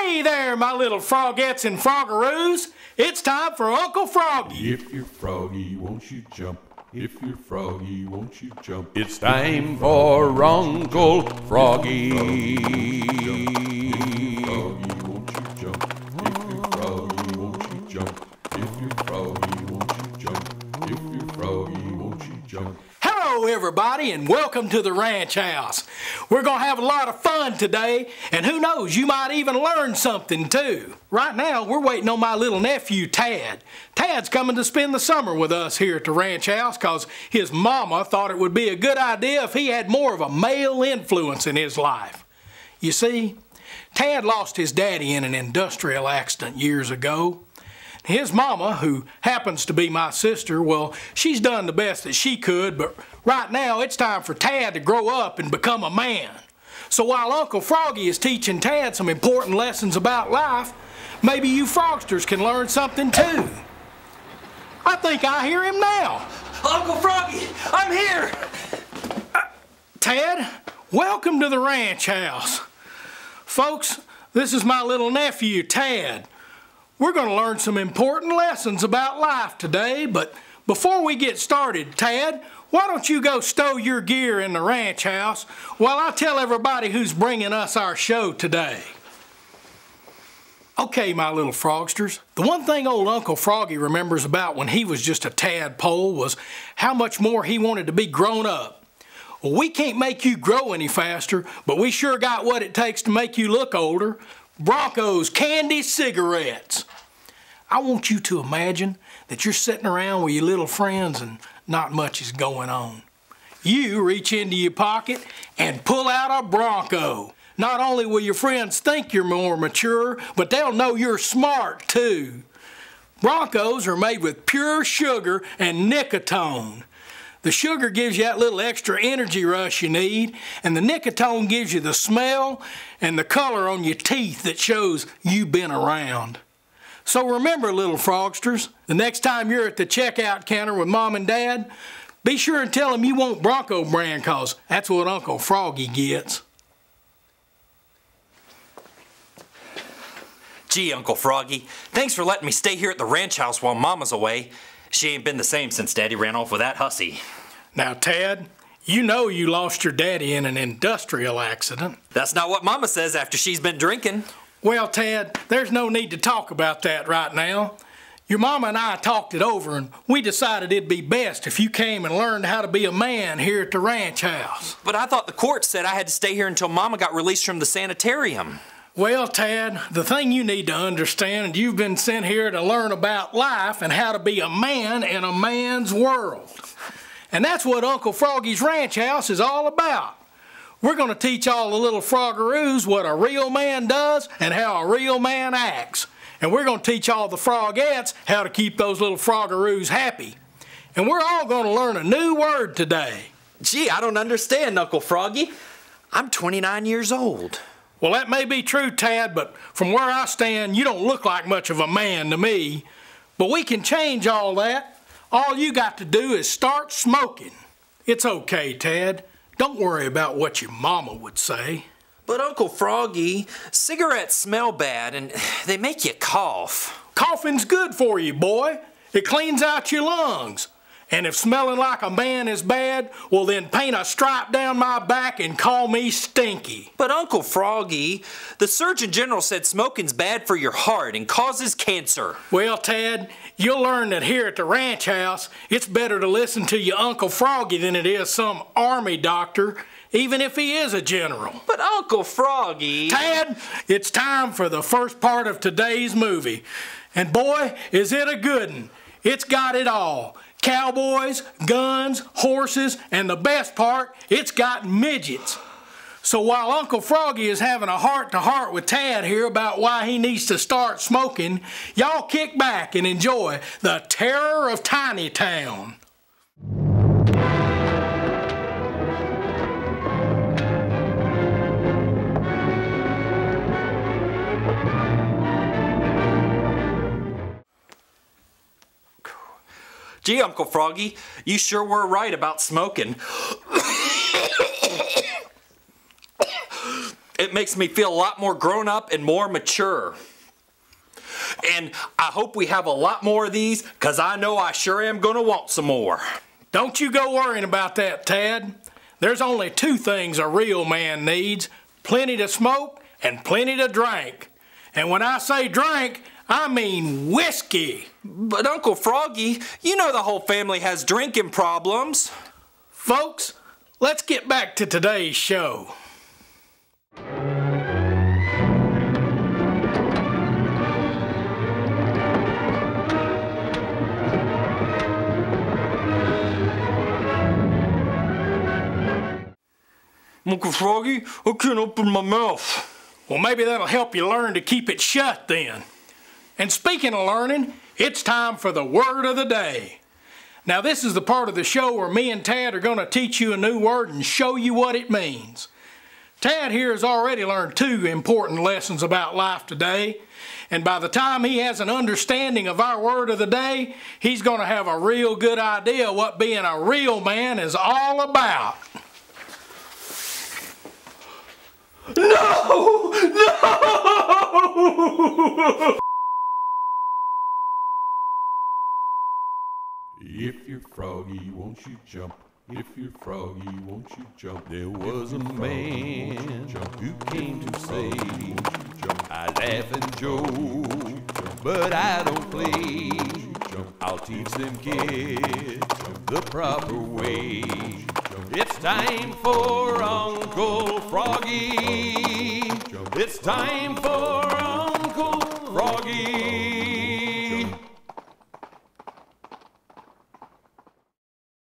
Hey there, my little frogettes and froggaroos. It's time for Uncle Froggy. If you're froggy, won't you jump? If you're froggy, won't you jump? It's time for Uncle Froggy. If you're froggy, won't you jump? If you're froggy, won't you jump? If you're froggy, won't you jump? If you're froggy, won't you jump? Hello, everybody, and welcome to the ranch house. We're going to have a lot of fun today, and who knows, you might even learn something too. Right now, we're waiting on my little nephew, Tad. Tad's coming to spend the summer with us here at the ranch house because his mama thought it would be a good idea if he had more of a male influence in his life. You see, Tad lost his daddy in an industrial accident years ago. His mama, who happens to be my sister, well, she's done the best that she could, but right now it's time for Tad to grow up and become a man. So while Uncle Froggy is teaching Tad some important lessons about life, maybe you frogsters can learn something too. I think I hear him now. Uncle Froggy, I'm here! Tad, welcome to the ranch house. Folks, this is my little nephew, Tad. We're going to learn some important lessons about life today, but before we get started, Tad, why don't you go stow your gear in the ranch house while I tell everybody who's bringing us our show today. Okay, my little frogsters, the one thing old Uncle Froggy remembers about when he was just a tadpole was how much more he wanted to be grown up. Well, we can't make you grow any faster, but we sure got what it takes to make you look older. Bronco's candy cigarettes. I want you to imagine that you're sitting around with your little friends and not much is going on. You reach into your pocket and pull out a Bronco. Not only will your friends think you're more mature, but they'll know you're smart too. Broncos are made with pure sugar and nicotine. The sugar gives you that little extra energy rush you need, and the nicotine gives you the smell and the color on your teeth that shows you've been around. So remember, little frogsters, the next time you're at the checkout counter with Mom and Dad, be sure and tell them you want Bronco brand, cause that's what Uncle Froggy gets. Gee, Uncle Froggy, thanks for letting me stay here at the ranch house while Mama's away. She ain't been the same since Daddy ran off with that hussy. Now, Tad, you know you lost your daddy in an industrial accident. That's not what Mama says after she's been drinking. Well, Tad, there's no need to talk about that right now. Your mama and I talked it over, and we decided it'd be best if you came and learned how to be a man here at the ranch house. But I thought the court said I had to stay here until Mama got released from the sanitarium. Well, Tad, the thing you need to understand, you've been sent here to learn about life and how to be a man in a man's world. And that's what Uncle Froggy's ranch house is all about. We're going to teach all the little froggaroos what a real man does and how a real man acts. And we're going to teach all the frogettes how to keep those little froggaroos happy. And we're all going to learn a new word today. Gee, I don't understand, Uncle Froggy. I'm 29 years old. Well, that may be true, Tad, but from where I stand, you don't look like much of a man to me. But we can change all that. All you got to do is start smoking. It's okay, Tad. Don't worry about what your mama would say. But Uncle Froggy, cigarettes smell bad and they make you cough. Coughing's good for you, boy. It cleans out your lungs. And if smelling like a man is bad, well then paint a stripe down my back and call me Stinky. But Uncle Froggy, the Surgeon General said smoking's bad for your heart and causes cancer. Well, Tad, you'll learn that here at the ranch house, it's better to listen to your Uncle Froggy than it is some army doctor, even if he is a general. But Uncle Froggy... Tad, it's time for the first part of today's movie. And boy, is it a good one. It's got it all. Cowboys, guns, horses, and the best part, it's got midgets. So while Uncle Froggy is having a heart-to-heart with Tad here about why he needs to start smoking, y'all kick back and enjoy the terror of Tiny Town. Gee, Uncle Froggy, you sure were right about smoking. It makes me feel a lot more grown up and more mature. And I hope we have a lot more of these, because I know I sure am going to want some more. Don't you go worrying about that, Tad. There's only two things a real man needs: plenty to smoke and plenty to drink. And when I say drink, I mean whiskey. But Uncle Froggy, you know the whole family has drinking problems. Folks, let's get back to today's show. Uncle Froggy, I can't open my mouth. Well, maybe that'll help you learn to keep it shut then. And speaking of learning, it's time for the word of the day. Now, this is the part of the show where me and Tad are going to teach you a new word and show you what it means. Tad here has already learned 2 important lessons about life today, and by the time he has an understanding of our word of the day, he's going to have a real good idea what being a real man is all about. No! No! If you're froggy, won't you jump? If you're froggy, won't you jump? There was a man who came to say, I laugh and joke, but I don't play. I'll teach them kids the proper way. It's time for Uncle Froggy. It's time for Uncle Froggy.